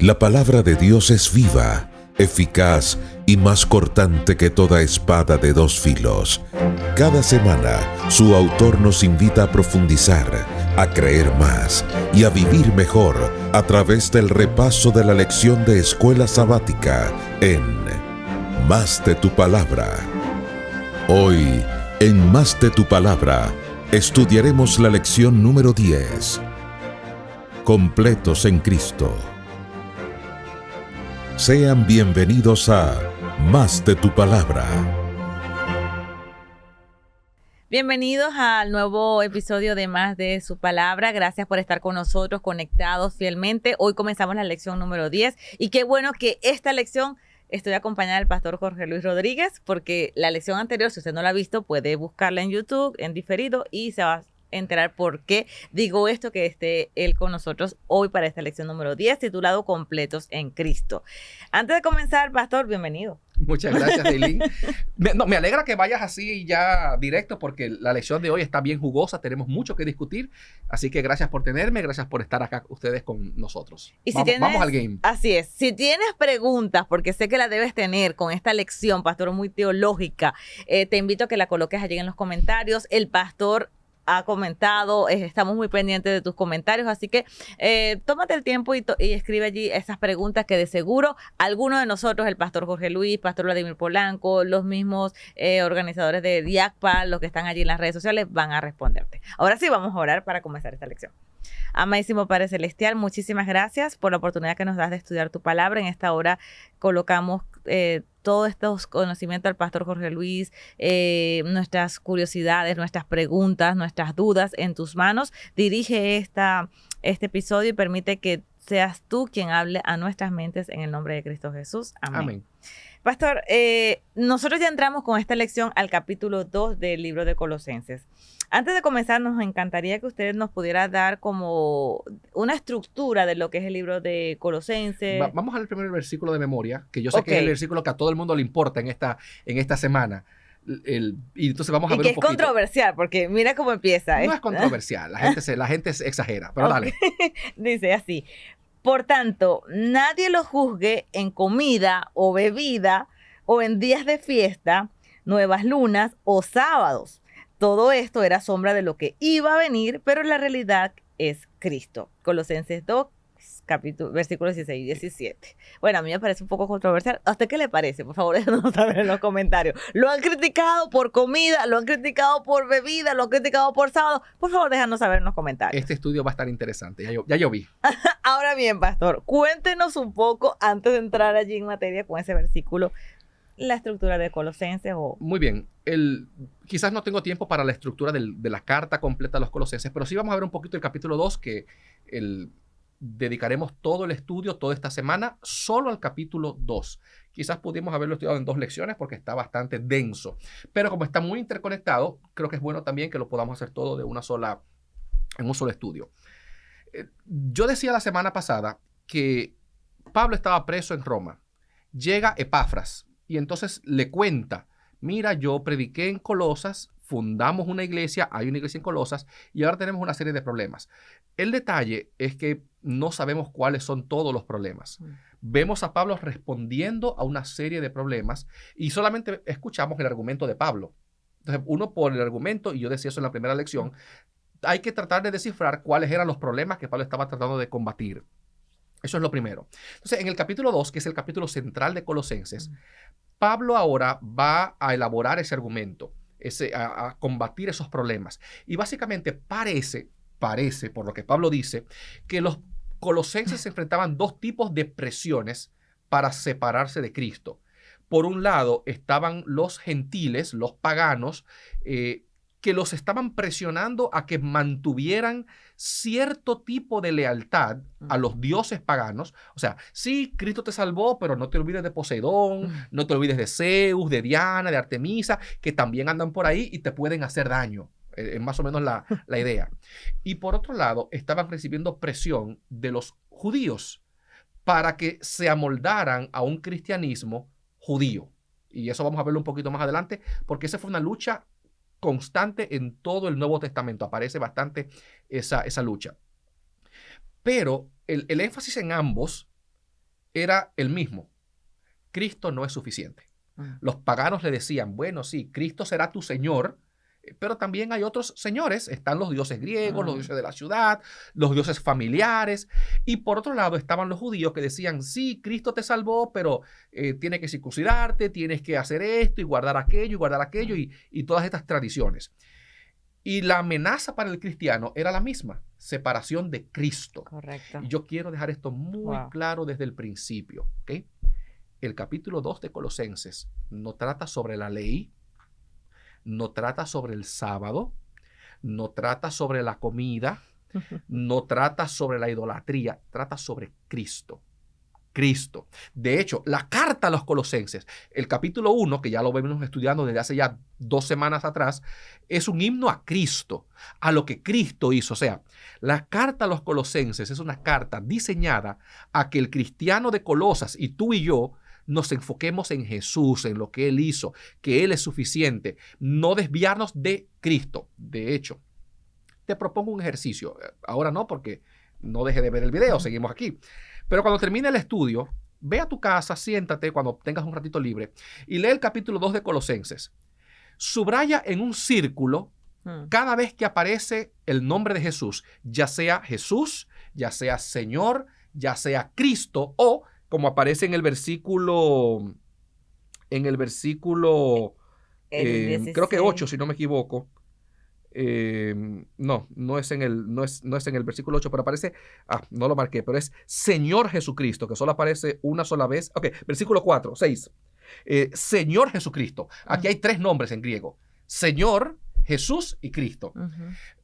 La palabra de Dios es viva, eficaz y más cortante que toda espada de dos filos. Cada semana, su autor nos invita a profundizar, a creer más y a vivir mejor a través del repaso de la lección de escuela sabática en Más de tu Palabra. Hoy, en Más de tu Palabra, estudiaremos la lección número 10. Completos en Cristo. Sean bienvenidos a Más de tu Palabra. Bienvenidos al nuevo episodio de Más de su Palabra. Gracias por estar con nosotros, conectados fielmente. Hoy comenzamos la lección número 10 y qué bueno que esta lección estoy acompañada del pastor Jorge Luis Rodríguez, porque la lección anterior, si usted no la ha visto, puede buscarla en YouTube, en diferido, y se va a enterar por qué digo esto, que esté él con nosotros hoy para esta lección número 10, titulado Completos en Cristo. Antes de comenzar, pastor, bienvenido. Muchas gracias, Daylin. Me alegra que vayas así ya directo, porque la lección de hoy está bien jugosa, tenemos mucho que discutir, así que gracias por tenerme, gracias por estar acá ustedes con nosotros. Y si vamos al game. Así es, si tienes preguntas, porque sé que la debes tener con esta lección, pastor, muy teológica, te invito a que la coloques allí en los comentarios. El pastor ha comentado, estamos muy pendientes de tus comentarios, así que tómate el tiempo y escribe allí esas preguntas que de seguro alguno de nosotros, el pastor Jorge Luis, pastor Vladimir Polanco, los mismos organizadores de DIACPA, los que están allí en las redes sociales, van a responderte. Ahora sí, vamos a orar para comenzar esta lección. Amadísimo Padre Celestial, muchísimas gracias por la oportunidad que nos das de estudiar tu palabra. En esta hora colocamos todos estos conocimientos al pastor Jorge Luis, nuestras curiosidades, nuestras preguntas, nuestras dudas en tus manos. Dirige este episodio y permite que seas tú quien hable a nuestras mentes en el nombre de Cristo Jesús. Amén. Amén. Pastor, nosotros ya entramos con esta lección al capítulo 2 del libro de Colosenses. Antes de comenzar, nos encantaría que usted nos pudiera dar como una estructura de lo que es el libro de Colosenses. Vamos al primer versículo de memoria, que yo sé que es el versículo que a todo el mundo le importa en esta semana. Y entonces vamos a ver un poquito. Y que es controversial, porque mira cómo empieza. No es controversial, la gente se exagera, pero dale. Dice así: por tanto, nadie lo juzgue en comida o bebida o en días de fiesta, nuevas lunas o sábados. Todo esto era sombra de lo que iba a venir, pero la realidad es Cristo. Colosenses 2, versículos 16 y 17. Bueno, a mí me parece un poco controversial. ¿A usted qué le parece? Por favor, déjenos saber en los comentarios. ¿Lo han criticado por comida? ¿Lo han criticado por bebida? ¿Lo han criticado por sábado? Por favor, déjanos saber en los comentarios. Este estudio va a estar interesante, ya yo vi. Ahora bien, pastor, cuéntenos un poco, antes de entrar allí en materia con ese versículo, la estructura de Colosenses. Muy bien. Quizás no tengo tiempo para la estructura de la carta completa de los Colosenses, pero sí vamos a ver un poquito el capítulo 2, que dedicaremos todo el estudio, toda esta semana, solo al capítulo 2. Quizás pudimos haberlo estudiado en 2 lecciones porque está bastante denso, pero como está muy interconectado, creo que es bueno también que lo podamos hacer todo en un solo estudio. Yo decía la semana pasada que Pablo estaba preso en Roma. Llega Epafras y entonces le cuenta: mira, yo prediqué en Colosas, fundamos una iglesia, hay una iglesia en Colosas y ahora tenemos una serie de problemas. El detalle es que no sabemos cuáles son todos los problemas. Vemos a Pablo respondiendo a una serie de problemas y solamente escuchamos el argumento de Pablo. Entonces, uno por el argumento, y yo decía eso en la primera lección, hay que tratar de descifrar cuáles eran los problemas que Pablo estaba tratando de combatir. Eso es lo primero. Entonces, en el capítulo 2, que es el capítulo central de Colosenses, Pablo ahora va a elaborar ese argumento, a combatir esos problemas. Y básicamente parece, por lo que Pablo dice, que los colosenses se enfrentaban 2 tipos de presiones para separarse de Cristo. Por un lado estaban los gentiles, los paganos, que los estaban presionando a que mantuvieran cierto tipo de lealtad a los dioses paganos. O sea, sí, Cristo te salvó, pero no te olvides de Poseidón, no te olvides de Zeus, de Diana, de Artemisa, que también andan por ahí y te pueden hacer daño. Es más o menos la idea. Y por otro lado, estaban recibiendo presión de los judíos para que se amoldaran a un cristianismo judío. Y eso vamos a verlo un poquito más adelante, porque esa fue una lucha constante en todo el Nuevo Testamento. Aparece bastante esa lucha. Pero el énfasis en ambos era el mismo. Cristo no es suficiente. Los paganos le decían, bueno, sí, Cristo será tu Señor, pero también hay otros señores. Están los dioses griegos, los dioses de la ciudad, los dioses familiares. Y por otro lado estaban los judíos que decían, sí, Cristo te salvó, pero tienes que circuncidarte, tienes que hacer esto y guardar aquello y todas estas tradiciones. Y la amenaza para el cristiano era la misma, separación de Cristo. Correcto. Y yo quiero dejar esto muy claro desde el principio, ¿ok? El capítulo 2 de Colosenses no trata sobre la ley, no trata sobre el sábado, no trata sobre la comida, no trata sobre la idolatría, trata sobre Cristo. Cristo. De hecho, la carta a los Colosenses, el capítulo 1, que ya lo venimos estudiando desde hace ya 2 semanas atrás, es un himno a Cristo, a lo que Cristo hizo. O sea, la carta a los Colosenses es una carta diseñada a que el cristiano de Colosas y tú y yo nos enfoquemos en Jesús, en lo que Él hizo, que Él es suficiente, no desviarnos de Cristo. De hecho, te propongo un ejercicio. Ahora no, porque no deje de ver el video, seguimos aquí. Pero cuando termine el estudio, ve a tu casa, siéntate cuando tengas un ratito libre y lee el capítulo 2 de Colosenses. Subraya en un círculo cada vez que aparece el nombre de Jesús, ya sea Señor, ya sea Cristo o como aparece en el versículo, creo que 8, si no me equivoco. No es en el versículo 8, pero aparece, no lo marqué, pero es Señor Jesucristo, que solo aparece una sola vez. Ok, versículo 4, 6. Señor Jesucristo. Aquí hay 3 nombres en griego. Señor, Jesús y Cristo.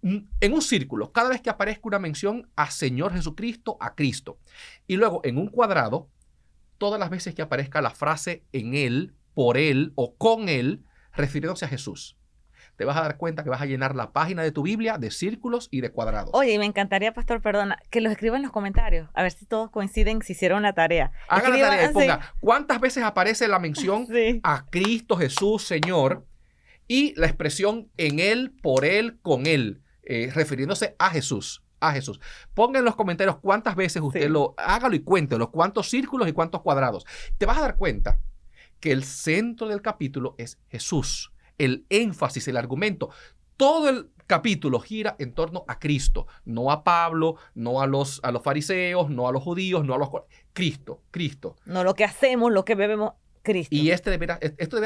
En un círculo, cada vez que aparezca una mención a Señor Jesucristo, a Cristo. Y luego en un cuadrado, todas las veces que aparezca la frase en Él, por Él o con Él, refiriéndose a Jesús. Te vas a dar cuenta que vas a llenar la página de tu Biblia de círculos y de cuadrados. Oye, y me encantaría, pastor, perdona, que los escriban en los comentarios, a ver si todos coinciden, si hicieron la tarea. Haga la tarea y ponga cuántas veces aparece la mención a Cristo, Jesús, Señor, y la expresión en Él, por Él, con Él, refiriéndose a Jesús. A Jesús. Ponga en los comentarios cuántas veces usted hágalo y cuéntelo, cuántos círculos y cuántos cuadrados. Te vas a dar cuenta que el centro del capítulo es Jesús. El énfasis, el argumento, todo el capítulo gira en torno a Cristo, no a Pablo, no a los fariseos, no a los judíos, no a los... Cristo. No lo que hacemos, lo que bebemos, Cristo. Y esto deberá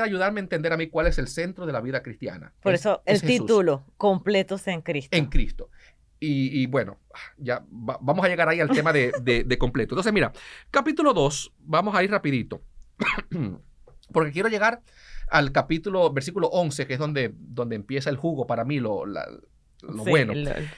ayudarme a entender a mí cuál es el centro de la vida cristiana. Por eso el título, completos en Cristo. En Cristo. Y bueno, ya vamos a llegar ahí al tema de completo. Entonces, mira, capítulo 2, vamos a ir rapidito. Porque quiero llegar al versículo 11, que es donde empieza el jugo para mí, lo bueno.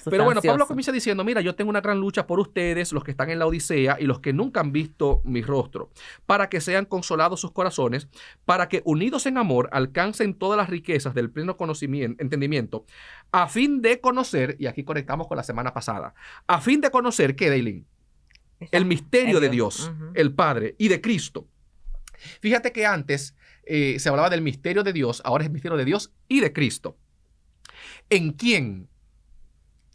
Pero bueno, Pablo comienza diciendo, mira, yo tengo una gran lucha por ustedes, los que están en la Odisea y los que nunca han visto mi rostro, para que sean consolados sus corazones, para que unidos en amor alcancen todas las riquezas del pleno entendimiento, a fin de conocer, y aquí conectamos con la semana pasada, a fin de conocer, ¿qué, Daylin? El misterio de Dios, el Padre, y de Cristo. Fíjate que antes se hablaba del misterio de Dios, ahora es el misterio de Dios y de Cristo. ¿En quién?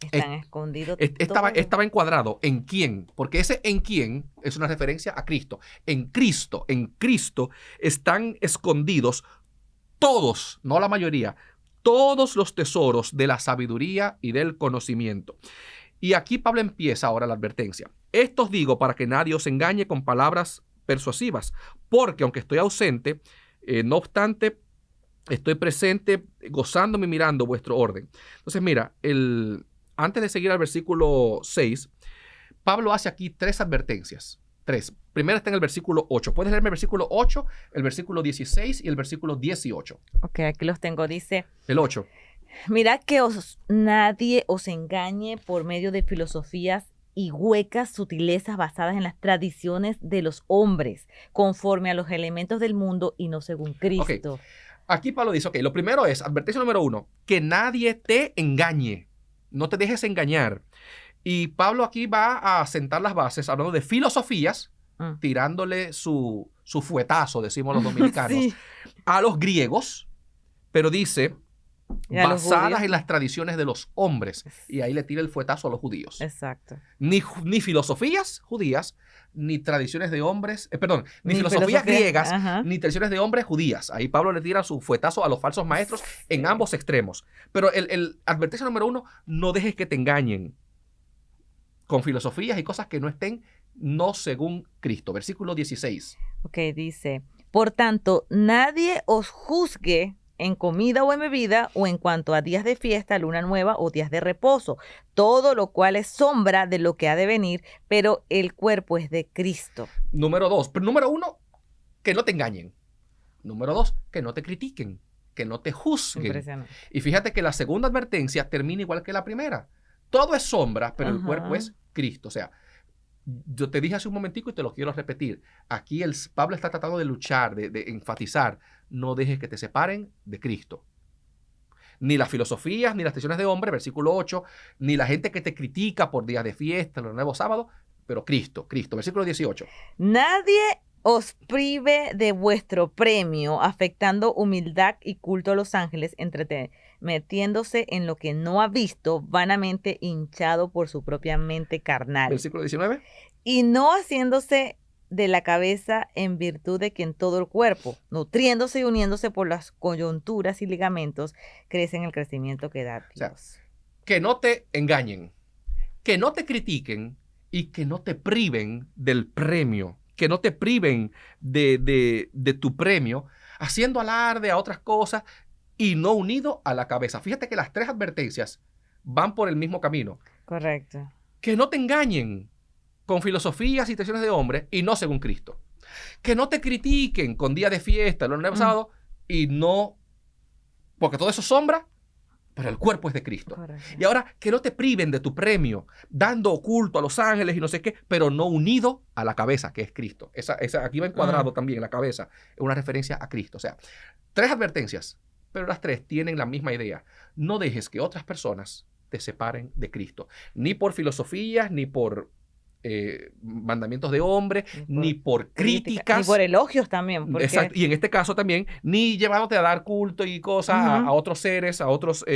Están escondidos. Estaba encuadrado. ¿En quién? Porque ese en quién es una referencia a Cristo. En Cristo están escondidos todos, no la mayoría, todos los tesoros de la sabiduría y del conocimiento. Y aquí Pablo empieza ahora la advertencia. Esto os digo para que nadie os engañe con palabras persuasivas, porque aunque estoy ausente, no obstante, estoy presente, gozándome y mirando vuestro orden. Entonces, mira, antes de seguir al versículo 6, Pablo hace aquí 3 advertencias. 3. Primero está en el versículo 8. Puedes leerme el versículo 8, el versículo 16 y el versículo 18. Ok, aquí los tengo. Dice... El 8. Mirad que nadie os engañe por medio de filosofías y huecas sutilezas basadas en las tradiciones de los hombres, conforme a los elementos del mundo y no según Cristo. Okay. Aquí Pablo dice, lo primero es, advertencia número 1, que nadie te engañe, no te dejes engañar. Y Pablo aquí va a sentar las bases hablando de filosofías, tirándole su fuetazo, decimos los dominicanos, a los griegos, pero dice ¿Y a los basadas judíos? en las tradiciones de los hombres. Y ahí le tira el fuetazo a los judíos. Exacto. Ni filosofías judías, ni tradiciones de hombres, ni Ni filosofías filosofía, griegas, ajá. ni tradiciones de hombres judías. Ahí Pablo le tira su fuetazo a los falsos maestros en ambos extremos. Pero el advertencia número 1, no dejes que te engañen con filosofías y cosas que no estén no según Cristo. Versículo 16. Ok, dice, por tanto, nadie os juzgue en comida o en bebida, o en cuanto a días de fiesta, luna nueva o días de reposo, todo lo cual es sombra de lo que ha de venir, pero el cuerpo es de Cristo. Número 2. Número 1, que no te engañen. Número 2, que no te critiquen, que no te juzguen. Impresionante. Y fíjate que la segunda advertencia termina igual que la primera. Todo es sombra, pero el Ajá. cuerpo es Cristo. O sea, yo te dije hace un momentico y te lo quiero repetir. Aquí Pablo está tratando de luchar, de enfatizar. No dejes que te separen de Cristo. Ni las filosofías, ni las tradiciones de hombre, versículo 8, ni la gente que te critica por días de fiesta, los nuevos sábados, pero Cristo, versículo 18. Nadie os prive de vuestro premio, afectando humildad y culto a los ángeles, metiéndose en lo que no ha visto, vanamente hinchado por su propia mente carnal. Versículo 19. Y no haciéndose de la cabeza en virtud de que en todo el cuerpo, nutriéndose y uniéndose por las coyunturas y ligamentos, crece en el crecimiento que da O sea, Dios. Que no te engañen, que no te critiquen y que no te priven del premio, que no te priven de tu premio, haciendo alarde a otras cosas y no unido a la cabeza. Fíjate que las 3 advertencias van por el mismo camino. Correcto. Que no te engañen con filosofías y tradiciones de hombres y no según Cristo. Que no te critiquen con días de fiesta, los nuevos sábados, y no, porque todo eso es sombra, pero el cuerpo es de Cristo. Correcto. Y ahora, que no te priven de tu premio, dando culto a los ángeles y no sé qué, pero no unido a la cabeza, que es Cristo. Esa aquí va encuadrado también, la cabeza, es una referencia a Cristo. O sea, 3 advertencias, pero las 3 tienen la misma idea. No dejes que otras personas te separen de Cristo, ni por filosofías, ni por mandamientos de hombre, ni por críticas. Ni por elogios también. Porque... Exacto. Y en este caso también, ni llevándote a dar culto y cosas a otros seres, a otros,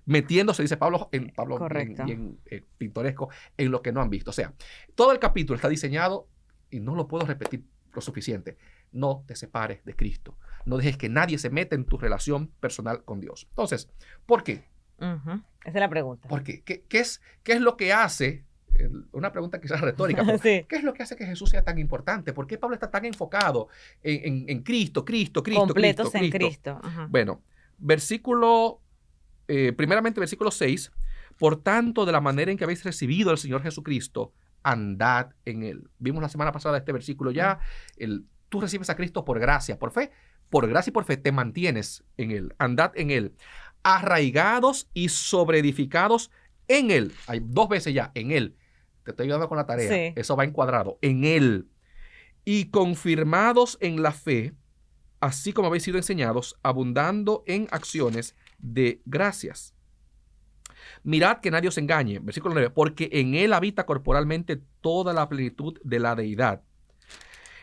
metiéndose, dice Pablo bien pintoresco, en lo que no han visto. O sea, todo el capítulo está diseñado, y no lo puedo repetir lo suficiente, no te separes de Cristo. No dejes que nadie se meta en tu relación personal con Dios. Entonces, ¿por qué? Esa es la pregunta. ¿Por qué? ¿Qué es lo que hace? Una pregunta quizás retórica, pero Sí. ¿qué es lo que hace que Jesús sea tan importante? ¿Por qué Pablo está tan enfocado en Cristo? Completos en Cristo. Bueno, primeramente versículo 6, por tanto, de la manera en que habéis recibido al Señor Jesucristo, andad en Él. Vimos la semana pasada este versículo ya, tú recibes a Cristo por gracia, por fe, por gracia y por fe te mantienes en Él, andad en Él, arraigados y sobreedificados en Él. Hay 2 veces ya, en Él. Te estoy ayudando con la tarea. Sí. Eso va encuadrado. En Él. Y confirmados en la fe, así como habéis sido enseñados, abundando en acciones de gracias. Mirad que nadie os engañe. Versículo 9. Porque en Él habita corporalmente toda la plenitud de la deidad.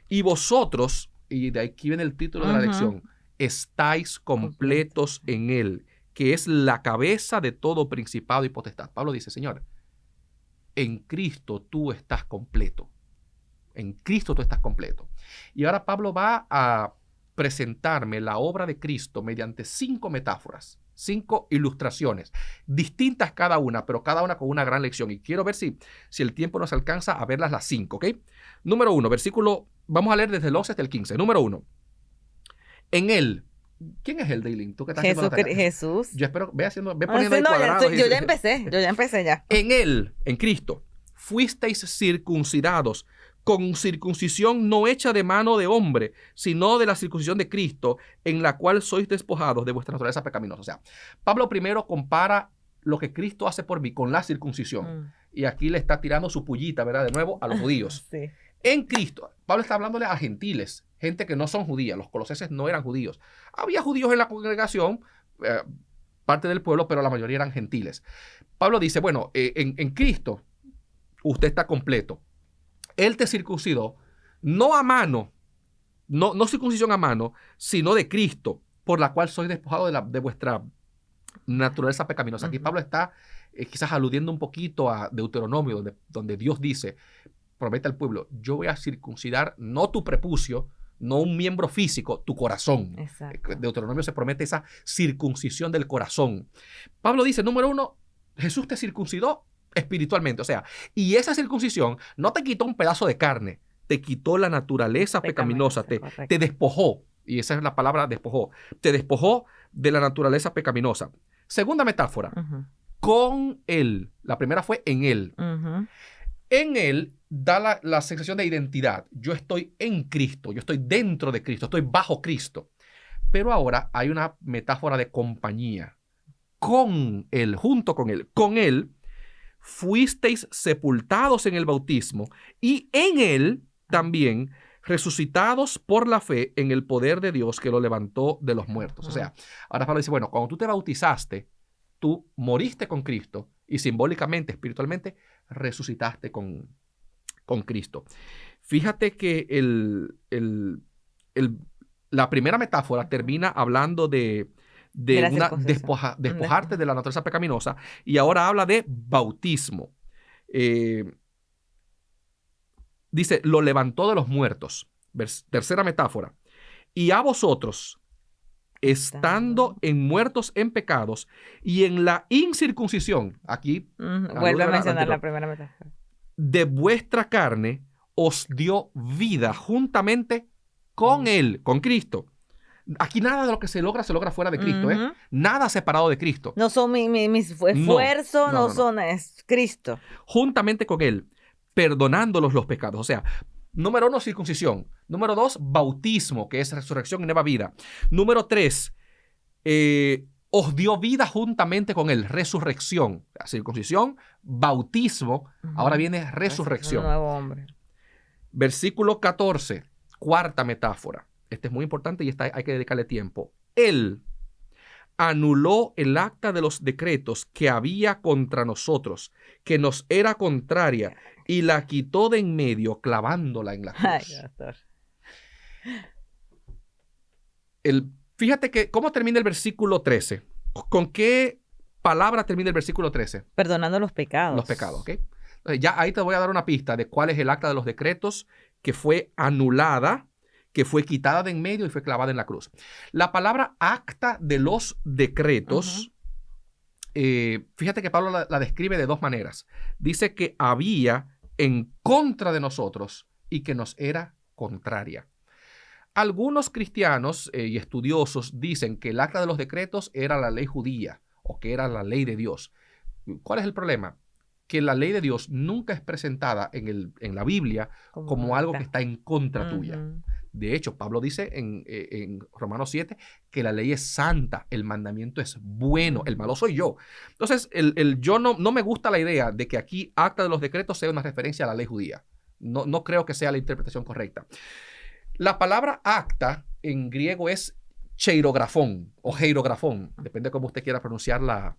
Y vosotros, y de aquí viene el título de la lección, estáis completos en Él, que es la cabeza de todo principado y potestad. Pablo dice, Señor, en Cristo tú estás completo. En Cristo tú estás completo. Y ahora Pablo va a presentarme la obra de Cristo mediante 5 metáforas, 5 ilustraciones, distintas cada una, pero cada una con una gran lección. Y quiero ver si el tiempo nos alcanza a verlas las 5, ¿ok? Número 1, vamos a leer desde el 11 hasta el 15. Número 1, en Él. ¿Quién es el Dailin? ¿Tú qué estás haciendo? Jesús. Yo espero, ve poniendo ahí cuadrados. Yo ya empecé ya. En Él, en Cristo, fuisteis circuncidados con circuncisión no hecha de mano de hombre, sino de la circuncisión de Cristo, en la cual sois despojados de vuestra naturaleza pecaminosa. O sea, Pablo primero compara lo que Cristo hace por mí con la circuncisión. Y aquí le está tirando su pullita, ¿verdad? De nuevo a los judíos. Sí. En Cristo, Pablo está hablándole a gentiles, gente que no son judías. Los colosenses no eran judíos. Había judíos en la congregación, parte del pueblo, pero la mayoría eran gentiles. Pablo dice, bueno, en Cristo usted está completo. Él te circuncidó, no a mano, no circuncisión a mano, sino de Cristo, por la cual sois despojado de vuestra Naturaleza pecaminosa. Aquí Pablo está quizás aludiendo un poquito a Deuteronomio, donde Dios dice, promete al pueblo, yo voy a circuncidar no tu prepucio, no un miembro físico, tu corazón. Exacto. Deuteronomio se promete esa circuncisión del corazón. Pablo dice, número 1, Jesús te circuncidó espiritualmente. O sea, y esa circuncisión no te quitó un pedazo de carne, te quitó la naturaleza pecaminosa, te despojó. Y esa es la palabra despojó. Te despojó de la naturaleza pecaminosa. Segunda metáfora, con Él. La primera fue en Él. En Él da la sensación de identidad. Yo estoy en Cristo, yo estoy dentro de Cristo, estoy bajo Cristo. Pero ahora hay una metáfora de compañía. Con Él, junto con Él. Con Él fuisteis sepultados en el bautismo y en Él también resucitados por la fe en el poder de Dios que lo levantó de los muertos. O sea, ahora Pablo dice, bueno, cuando tú te bautizaste, tú moriste con Cristo y simbólicamente, espiritualmente, resucitaste con Cristo. Fíjate que la primera metáfora termina hablando de despojarte de la naturaleza pecaminosa y ahora habla de bautismo. Dice, lo levantó de los muertos. Tercera metáfora. Y a vosotros, estando muertos en pecados y en la incircuncisión, aquí vuelve a mencionar la primera metáfora, de vuestra carne, os dio vida juntamente con Él, con Cristo. Aquí nada de lo que se logra fuera de Cristo, Nada separado de Cristo. No son mis esfuerzos, no. Es Cristo. Juntamente con Él, perdonándolos los pecados. O sea, número 1, circuncisión. Número 2, bautismo, que es resurrección y nueva vida. Número 3, os dio vida juntamente con Él, resurrección. La circuncisión, bautismo, ahora viene resurrección. Un nuevo hombre. Versículo 14, cuarta metáfora. Este es muy importante y hay que dedicarle tiempo. Él anuló el acta de los decretos que había contra nosotros, que nos era contraria, y la quitó de en medio, clavándola en la cruz. Fíjate que, ¿cómo termina el versículo 13? ¿Con qué palabra termina el versículo 13? Perdonando los pecados. Los pecados, ¿ok? Entonces, ya ahí te voy a dar una pista de cuál es el acta de los decretos que fue anulada, que fue quitada de en medio y fue clavada en la cruz. La palabra acta de los decretos, fíjate que Pablo la describe de dos maneras. Dice que había en contra de nosotros y que nos era contraria. Algunos cristianos y estudiosos dicen que el acta de los decretos era la ley judía o que era la ley de Dios. ¿Cuál es el problema? Que la ley de Dios nunca es presentada en la Biblia como algo que está en contra tuya. De hecho, Pablo dice en Romanos 7 que la ley es santa, el mandamiento es bueno, el malo soy yo. Entonces, yo no me gusta la idea de que aquí acta de los decretos sea una referencia a la ley judía. No creo que sea la interpretación correcta. La palabra acta en griego es cheirografón o heirografón, depende de cómo usted quiera pronunciarla.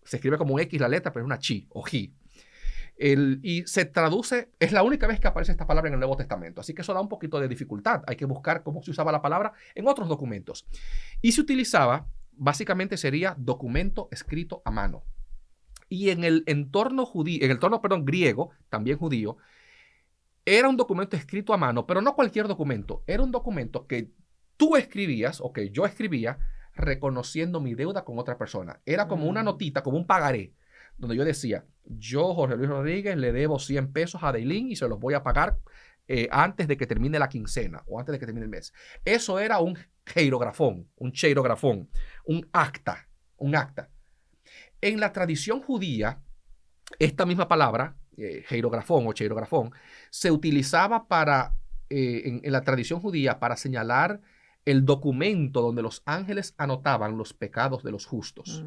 Se escribe como un X la letra, pero es una chi o ji. Y se traduce, es la única vez que aparece esta palabra en el Nuevo Testamento, así que eso da un poquito de dificultad. Hay que buscar cómo se usaba la palabra en otros documentos. Y se utilizaba, básicamente sería documento escrito a mano. Y en el entorno griego, también judío, era un documento escrito a mano, pero no cualquier documento. Era un documento que tú escribías o que yo escribía reconociendo mi deuda con otra persona. Era como una notita, como un pagaré, donde yo decía, yo, Jorge Luis Rodríguez, le debo 100 pesos a Dailín y se los voy a pagar antes de que termine la quincena o antes de que termine el mes. Eso era un heirografón, un cheirografón, un acta. En la tradición judía, esta misma palabra, heirografón o cheirografón, se utilizaba en la tradición judía para señalar el documento donde los ángeles anotaban los pecados de los justos.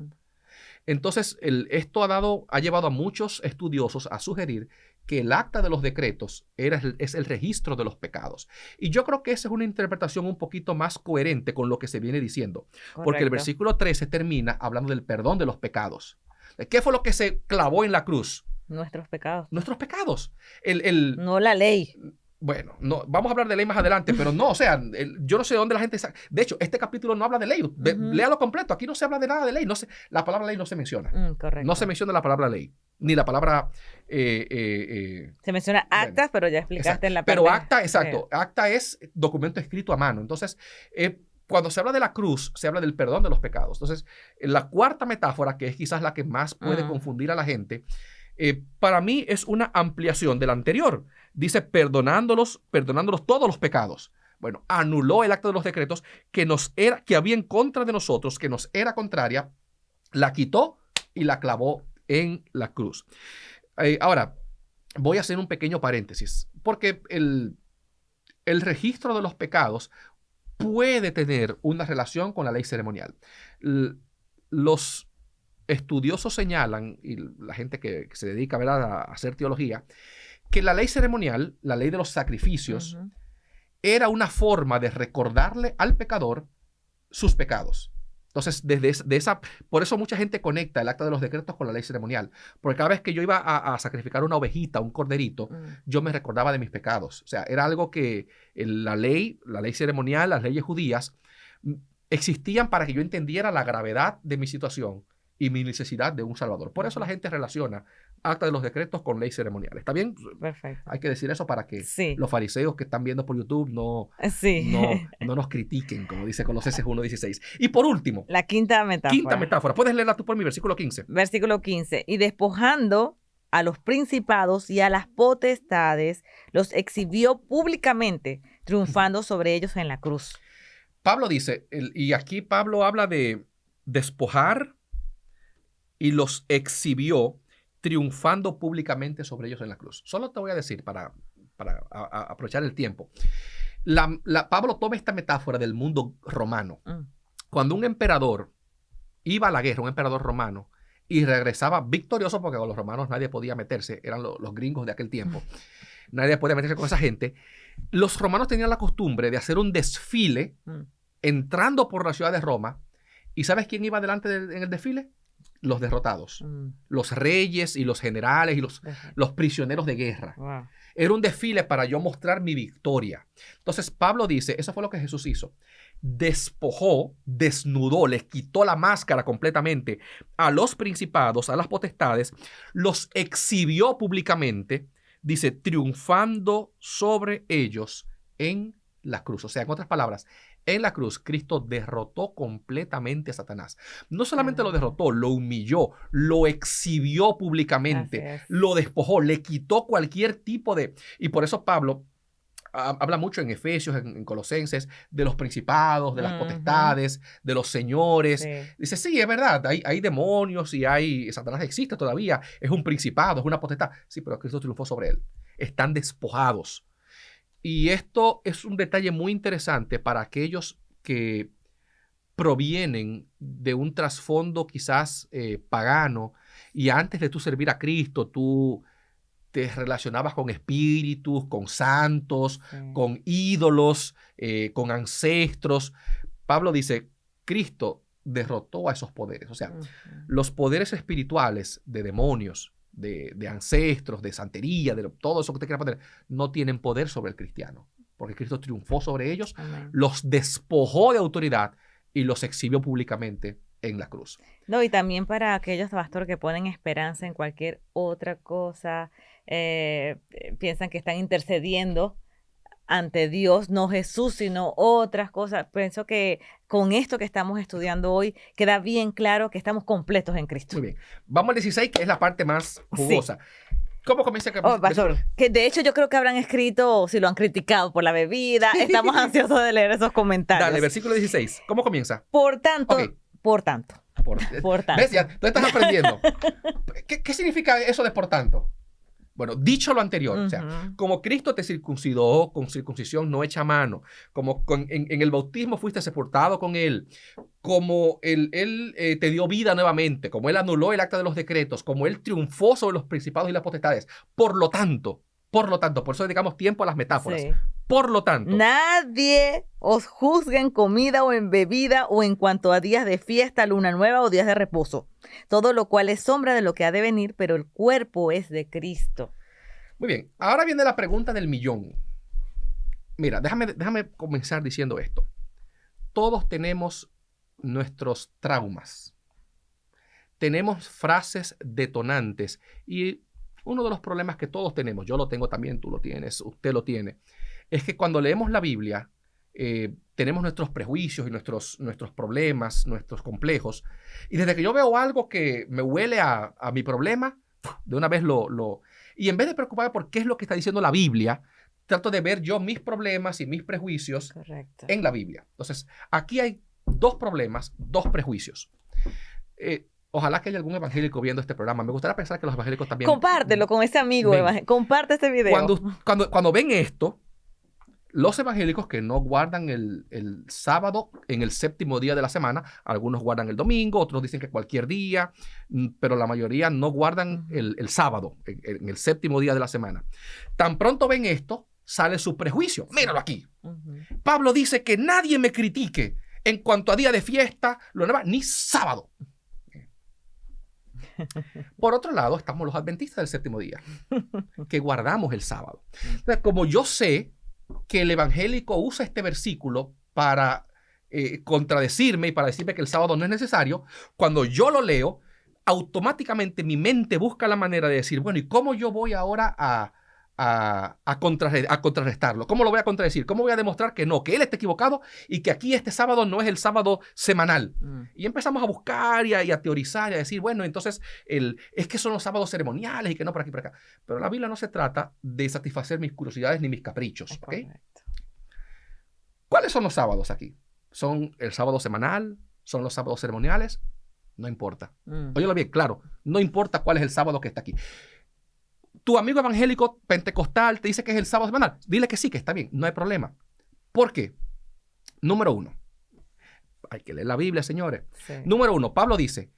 Entonces, esto ha llevado a muchos estudiosos a sugerir que el acta de los decretos es el registro de los pecados. Y yo creo que esa es una interpretación un poquito más coherente con lo que se viene diciendo. Correcto. Porque el versículo 13 termina hablando del perdón de los pecados. ¿Qué fue lo que se clavó en la cruz? Nuestros pecados. Nuestros pecados. No la ley. Bueno, no, vamos a hablar de ley más adelante, pero no, o sea, yo no sé de dónde la gente saca. De hecho, este capítulo no habla de ley. Léalo completo. Aquí no se habla de nada de ley. La palabra ley no se menciona. Correcto. No se menciona la palabra ley, ni la palabra... se menciona actas, pero ya explicaste exacto. en la parte... Pero acta, exacto. Acta es documento escrito a mano. Entonces, cuando se habla de la cruz, se habla del perdón de los pecados. Entonces, la cuarta metáfora, que es quizás la que más puede confundir a la gente, para mí es una ampliación de la anterior. Dice, perdonándolos todos los pecados. Bueno, anuló el acta de los decretos que había en contra de nosotros, que nos era contraria, la quitó y la clavó en la cruz. Ahora, voy a hacer un pequeño paréntesis, porque el registro de los pecados puede tener una relación con la ley ceremonial. Los estudiosos señalan, y la gente que se dedica, ¿verdad?, a hacer teología, que la ley ceremonial, la ley de los sacrificios, era una forma de recordarle al pecador sus pecados. Entonces, por eso mucha gente conecta el acta de los decretos con la ley ceremonial. Porque cada vez que yo iba a sacrificar una ovejita, un corderito, yo me recordaba de mis pecados. O sea, era algo que la ley ceremonial, las leyes judías, existían para que yo entendiera la gravedad de mi situación y mi necesidad de un Salvador. Por eso la gente relaciona acta de los decretos con ley ceremonial. ¿Está bien? Perfecto. Hay que decir eso para que los fariseos que están viendo por YouTube no nos critiquen, como dice Colosenses 1:16. Y por último, la quinta metáfora. Puedes leerla tú por mi versículo 15. Versículo 15. Y despojando a los principados y a las potestades, los exhibió públicamente, triunfando sobre ellos en la cruz. Pablo dice, y aquí Pablo habla de despojar, y los exhibió triunfando públicamente sobre ellos en la cruz. Solo te voy a decir, para aprovechar el tiempo, Pablo toma esta metáfora del mundo romano. Cuando un emperador iba a la guerra, un emperador romano, y regresaba victorioso, porque con los romanos nadie podía meterse, eran los gringos de aquel tiempo, nadie podía meterse con esa gente, los romanos tenían la costumbre de hacer un desfile entrando por la ciudad de Roma. ¿Y sabes quién iba delante en el desfile? Los derrotados, los reyes y los generales y los prisioneros de guerra. Wow. Era un desfile para yo mostrar mi victoria. Entonces Pablo dice, eso fue lo que Jesús hizo. Despojó, desnudó, les quitó la máscara completamente a los principados, a las potestades, los exhibió públicamente, dice, triunfando sobre ellos en la cruz. O sea, en otras palabras, en la cruz, Cristo derrotó completamente a Satanás. No solamente lo derrotó, lo humilló, lo exhibió públicamente, lo despojó, le quitó cualquier tipo de... Y por eso Pablo habla mucho en Efesios, en Colosenses, de los principados, de las potestades, de los señores. Dice, sí, es verdad, hay demonios y Satanás existe todavía, es un principado, es una potestad. Sí, pero Cristo triunfó sobre él. Están despojados. Y esto es un detalle muy interesante para aquellos que provienen de un trasfondo quizás pagano, y antes de tú servir a Cristo, tú te relacionabas con espíritus, con santos, con ídolos, con ancestros. Pablo dice, Cristo derrotó a esos poderes. O sea, los poderes espirituales de demonios, de ancestros, de santería, de todo eso que te quiera poner, no tienen poder sobre el cristiano, porque Cristo triunfó sobre ellos, los despojó de autoridad y los exhibió públicamente en la cruz. No, y también para aquellos, pastor, que ponen esperanza en cualquier otra cosa, piensan que están intercediendo ante Dios, no Jesús, sino otras cosas. Pienso que con esto que estamos estudiando hoy queda bien claro que estamos completos en Cristo. Muy bien. Vamos al 16, que es la parte más jugosa. Sí. ¿Cómo comienza? Pastor, que de hecho yo creo que habrán escrito, si lo han criticado por la bebida, estamos ansiosos de leer esos comentarios. Dale, versículo 16. ¿Cómo comienza? Por tanto. Por tanto. ¿Ves? Ya, tú estás aprendiendo. ¿Qué significa eso de por tanto? Bueno, dicho lo anterior, o sea, como Cristo te circuncidó con circuncisión no hecha a mano, como en el bautismo fuiste sepultado con Él, como Él te dio vida nuevamente, como Él anuló el acta de los decretos, como Él triunfó sobre los principados y las potestades. Por lo tanto, por eso dedicamos tiempo a las metáforas. Sí. Por lo tanto, nadie os juzgue en comida o en bebida o en cuanto a días de fiesta, luna nueva o días de reposo. Todo lo cual es sombra de lo que ha de venir, pero el cuerpo es de Cristo. Muy bien. Ahora viene la pregunta del millón. Mira, déjame comenzar diciendo esto. Todos tenemos nuestros traumas. Tenemos frases detonantes y uno de los problemas que todos tenemos, yo lo tengo también, tú lo tienes, usted lo tiene, es que cuando leemos la Biblia tenemos nuestros prejuicios y nuestros problemas, nuestros complejos, y desde que yo veo algo que me huele a mi problema, de una vez y en vez de preocuparme por qué es lo que está diciendo la Biblia, trato de ver yo mis problemas y mis prejuicios Correcto. en la Biblia. Entonces, aquí hay 2 problemas, 2 prejuicios. Ojalá que haya algún evangélico viendo este programa. Me gustaría pensar que los evangélicos también... Compártelo con ese amigo. Comparte este video. Cuando ven esto, los evangélicos que no guardan el sábado en el 7º día de la semana, algunos guardan el domingo, otros dicen que cualquier día, pero la mayoría no guardan el sábado en el 7º día de la semana. Tan pronto ven esto, sale su prejuicio. Míralo aquí. Pablo dice que nadie me critique en cuanto a día de fiesta, ni sábado. Por otro lado, estamos los adventistas del 7º día, que guardamos el sábado. Entonces, como yo sé que el evangélico usa este versículo para contradecirme y para decirme que el sábado no es necesario, cuando yo lo leo, automáticamente mi mente busca la manera de decir, bueno, ¿y cómo yo voy ahora a contrarrestarlo? ¿Cómo lo voy a contradecir? ¿Cómo voy a demostrar que no, que él está equivocado y que aquí este sábado no es el sábado semanal? Y empezamos a buscar y a teorizar y a decir, bueno, entonces es que son los sábados ceremoniales y que no por aquí por acá. Pero la Biblia no se trata de satisfacer mis curiosidades ni mis caprichos. ¿Okay? ¿Cuáles son los sábados aquí? ¿Son el sábado semanal? ¿Son los sábados ceremoniales? No importa. Óyelo bien, claro. No importa cuál es el sábado que está aquí. Tu amigo evangélico pentecostal te dice que es el sábado semanal. Dile que sí, que está bien, no hay problema. ¿Por qué? Número 1. Hay que leer la Biblia, señores. Sí. Número 1, Pablo dice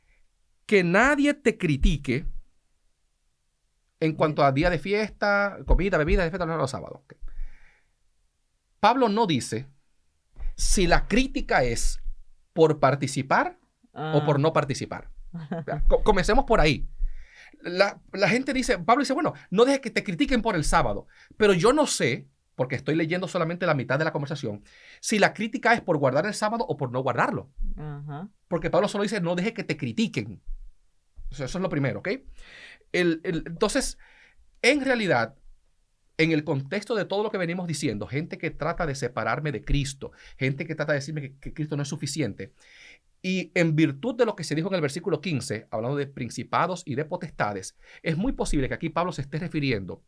que nadie te critique en cuanto a día de fiesta, comida, bebida, de fiesta, no los sábados. Okay. Pablo no dice si la crítica es por participar o por no participar. Comencemos por ahí. La gente dice, Pablo dice, bueno, no dejes que te critiquen por el sábado, pero yo no sé, porque estoy leyendo solamente la mitad de la conversación, si la crítica es por guardar el sábado o por no guardarlo. Porque Pablo solo dice, no dejes que te critiquen. Eso es lo primero, ¿ok? Entonces, en realidad, en el contexto de todo lo que venimos diciendo, gente que trata de separarme de Cristo, gente que trata de decirme que Cristo no es suficiente, y en virtud de lo que se dijo en el versículo 15, hablando de principados y de potestades, es muy posible que aquí Pablo se esté refiriendo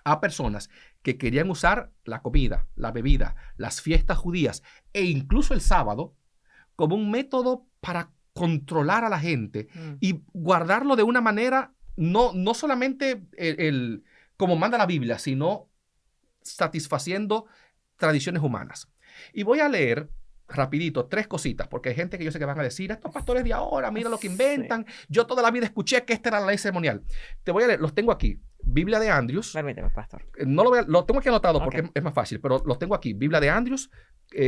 a personas que querían usar la comida, la bebida, las fiestas judías e incluso el sábado como un método para controlar a la gente y guardarlo de una manera no solamente como manda la Biblia, sino satisfaciendo tradiciones humanas. Y voy a leer rapidito 3 cositas, porque hay gente que yo sé que van a decir, estos pastores de ahora, mira lo que inventan. Sí. Yo toda la vida escuché que esta era la ley ceremonial. Te voy a leer, los tengo aquí. Biblia de Andrews. Permíteme, pastor. No lo tengo aquí anotado porque es más fácil, pero los tengo aquí. Biblia de Andrews,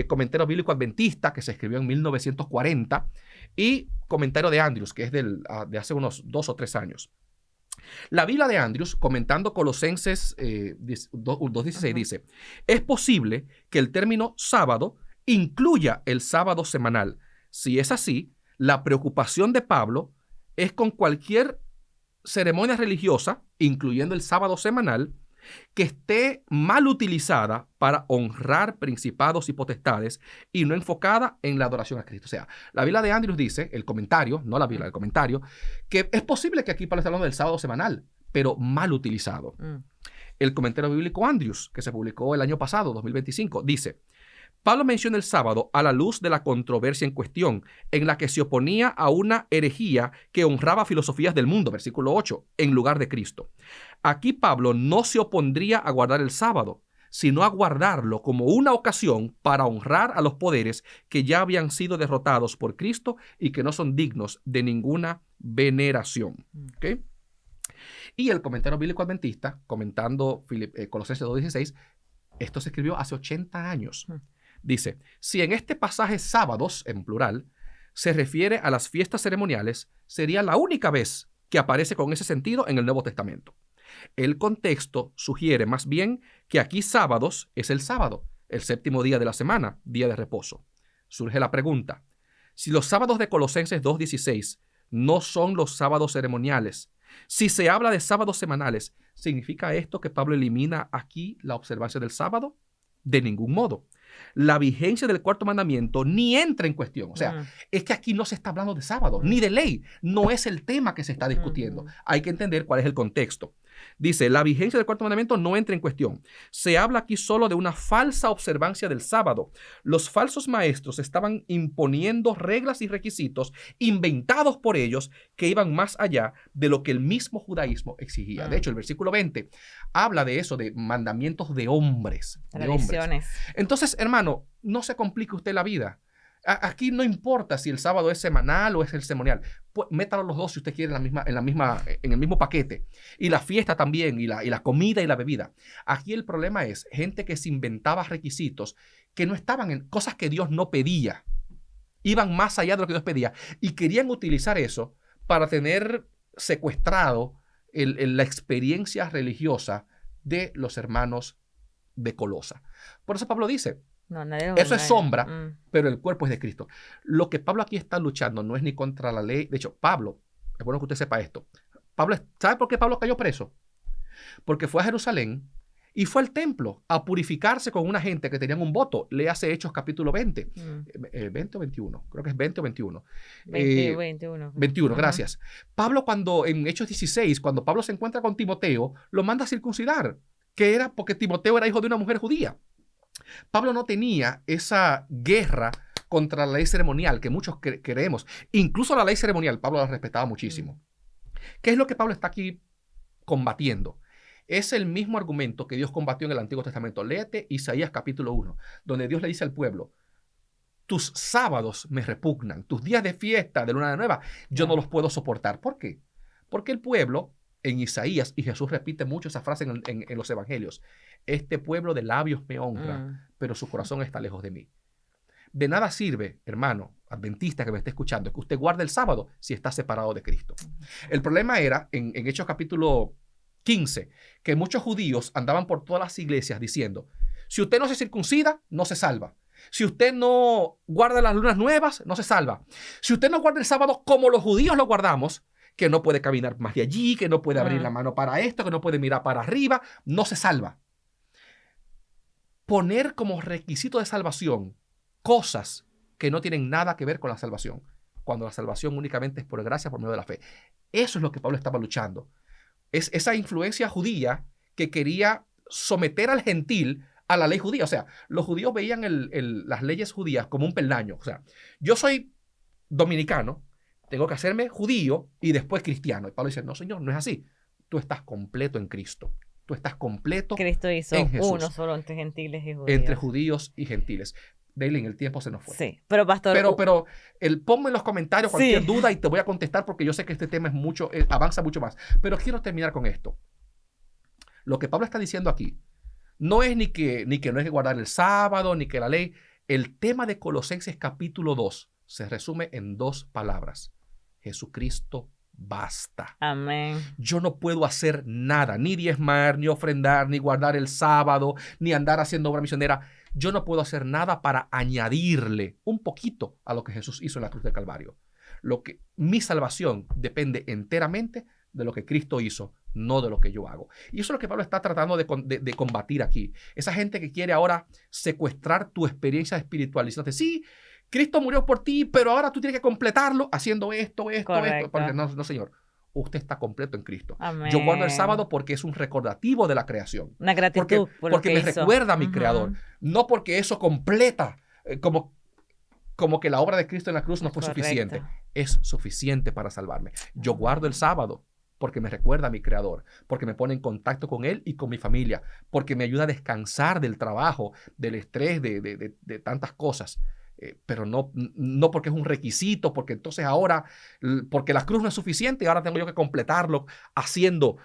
comentario bíblico adventista, que se escribió en 1940, y comentario de Andrews, que es de hace unos 2 o 3 años. La Biblia de Andrews, comentando Colosenses 2:16, dice, es posible que el término sábado incluya el sábado semanal. Si es así, la preocupación de Pablo es con cualquier ceremonia religiosa, incluyendo el sábado semanal, que esté mal utilizada para honrar principados y potestades y no enfocada en la adoración a Cristo. O sea, la Biblia de Andrews dice, el comentario, no la Biblia, el comentario, que es posible que aquí Pablo esté hablando del sábado semanal, pero mal utilizado. El comentario bíblico Andrews, que se publicó el año pasado, 2025, dice, Pablo menciona el sábado a la luz de la controversia en cuestión, en la que se oponía a una herejía que honraba filosofías del mundo, versículo 8, en lugar de Cristo. Aquí Pablo no se opondría a guardar el sábado, sino a guardarlo como una ocasión para honrar a los poderes que ya habían sido derrotados por Cristo y que no son dignos de ninguna veneración. ¿Okay? Y el comentario bíblico adventista, comentando Colosenses 2:16, esto se escribió hace 80 años. Dice, si en este pasaje sábados, en plural, se refiere a las fiestas ceremoniales, sería la única vez que aparece con ese sentido en el Nuevo Testamento. El contexto sugiere más bien que aquí sábados es el sábado, el séptimo día de la semana, día de reposo. Surge la pregunta, si los sábados de Colosenses 2:16 no son los sábados ceremoniales, si se habla de sábados semanales, ¿significa esto que Pablo elimina aquí la observancia del sábado? De ningún modo. La vigencia del cuarto mandamiento ni entra en cuestión. O sea, es que aquí no se está hablando de sábado, ni de ley. No es el tema que se está discutiendo. Hay que entender cuál es el contexto. Dice, la vigencia del cuarto mandamiento no entra en cuestión. Se habla aquí solo de una falsa observancia del sábado. Los falsos maestros estaban imponiendo reglas y requisitos inventados por ellos que iban más allá de lo que el mismo judaísmo exigía. De hecho, el versículo 20 habla de eso, de mandamientos de hombres. Tradiciones. Entonces, hermano, no se complique usted la vida. Aquí no importa si el sábado es semanal o es el ceremonial. Pues, métalo los dos si usted quiere en el mismo paquete. Y la fiesta también, y la comida y la bebida. Aquí el problema es gente que se inventaba requisitos que no estaban en cosas que Dios no pedía. Iban más allá de lo que Dios pedía. Y querían utilizar eso para tener secuestrado la experiencia religiosa de los hermanos de Colosa. Por eso Pablo dice, eso es sombra, pero el cuerpo es de Cristo. Lo que Pablo aquí está luchando no es ni contra la ley. De hecho, Pablo, es bueno que usted sepa esto. ¿Sabe por qué Pablo cayó preso? Porque fue a Jerusalén y fue al templo a purificarse con una gente que tenían un voto. Léase Hechos capítulo 20. 20 o 21. Creo que es 20 o 21. 21. 21, gracias. Pablo en Hechos 16, cuando Pablo se encuentra con Timoteo, lo manda a circuncidar, que era porque Timoteo era hijo de una mujer judía. Pablo no tenía esa guerra contra la ley ceremonial que muchos creemos. Incluso la ley ceremonial, Pablo la respetaba muchísimo. ¿Qué es lo que Pablo está aquí combatiendo? Es el mismo argumento que Dios combatió en el Antiguo Testamento. Léete Isaías capítulo 1, donde Dios le dice al pueblo, tus sábados me repugnan, tus días de fiesta, de luna nueva, yo no los puedo soportar. ¿Por qué? Porque el pueblo, en Isaías, y Jesús repite mucho esa frase en los evangelios, este pueblo de labios me honra, pero su corazón está lejos de mí. De nada sirve, hermano, adventista que me esté escuchando, que usted guarde el sábado si está separado de Cristo. El problema era, en Hechos capítulo 15, que muchos judíos andaban por todas las iglesias diciendo, si usted no se circuncida, no se salva. Si usted no guarda las lunas nuevas, no se salva. Si usted no guarda el sábado como los judíos lo guardamos, que no puede caminar más de allí, que no puede abrir la mano para esto, que no puede mirar para arriba, no se salva. Poner como requisito de salvación cosas que no tienen nada que ver con la salvación, cuando la salvación únicamente es por gracia, por medio de la fe. Eso es lo que Pablo estaba luchando. Es esa influencia judía que quería someter al gentil a la ley judía. O sea, los judíos veían las leyes judías como un peldaño. O sea, yo soy dominicano, tengo que hacerme judío y después cristiano. Y Pablo dice, no, Señor, no es así. Tú estás completo en Cristo. Tú estás completo Cristo hizo en Jesús. Uno solo entre gentiles y judíos. Entre judíos y gentiles. Daylin, el tiempo se nos fue. Sí, pero pastor... Pero ponme en los comentarios cualquier duda y te voy a contestar porque yo sé que este tema avanza mucho más. Pero quiero terminar con esto. Lo que Pablo está diciendo aquí no es ni que no hay que guardar el sábado, ni que la ley. El tema de Colosenses capítulo 2 se resume en 2 palabras. Jesucristo basta. Amén. Yo no puedo hacer nada, ni diezmar, ni ofrendar, ni guardar el sábado, ni andar haciendo obra misionera. Yo no puedo hacer nada para añadirle un poquito a lo que Jesús hizo en la cruz del Calvario. Mi salvación depende enteramente de lo que Cristo hizo, no de lo que yo hago. Y eso es lo que Pablo está tratando de combatir aquí. Esa gente que quiere ahora secuestrar tu experiencia espiritual, diciéndote, sí, Cristo murió por ti, pero ahora tú tienes que completarlo haciendo esto. Porque no, Señor. Usted está completo en Cristo. Amén. Yo guardo el sábado porque es un recordativo de la creación. Una gratitud porque me recuerda a mi Creador. No porque eso completa, como que la obra de Cristo en la cruz no fue suficiente. Es suficiente para salvarme. Yo guardo el sábado porque me recuerda a mi Creador, porque me pone en contacto con Él y con mi familia, porque me ayuda a descansar del trabajo, del estrés, de tantas cosas. Pero no porque es un requisito, porque entonces ahora, porque la cruz no es suficiente y ahora tengo yo que completarlo haciendo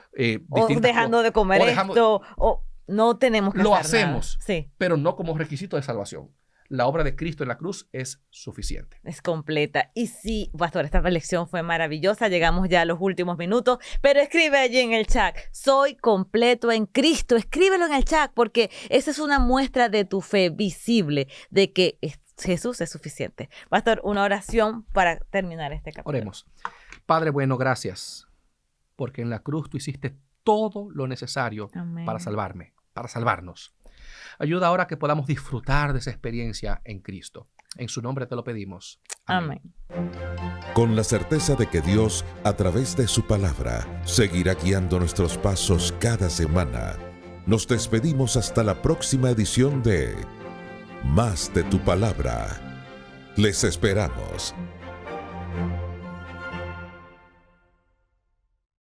o dejando de comer esto, o no tenemos que lo hacer hacemos, nada. Sí. Pero no como requisito de salvación. la obra de Cristo en la cruz es suficiente. Es completa. Y sí, pastor, esta lección fue maravillosa. Llegamos ya a los últimos minutos, pero escribe allí en el chat: soy completo en Cristo. Escríbelo en el chat, porque esa es una muestra de tu fe visible, de que Jesús es suficiente. Pastor, una oración para terminar este capítulo. Oremos. Padre bueno, gracias, porque en la cruz tú hiciste todo lo necesario Amén. para salvarme, para salvarnos. Ayuda ahora que podamos disfrutar de esa experiencia en Cristo. En su nombre te lo pedimos. Amén. Con la certeza de que Dios, a través de su palabra, seguirá guiando nuestros pasos cada semana, nos despedimos hasta la próxima edición de Más de tu Palabra. Les esperamos.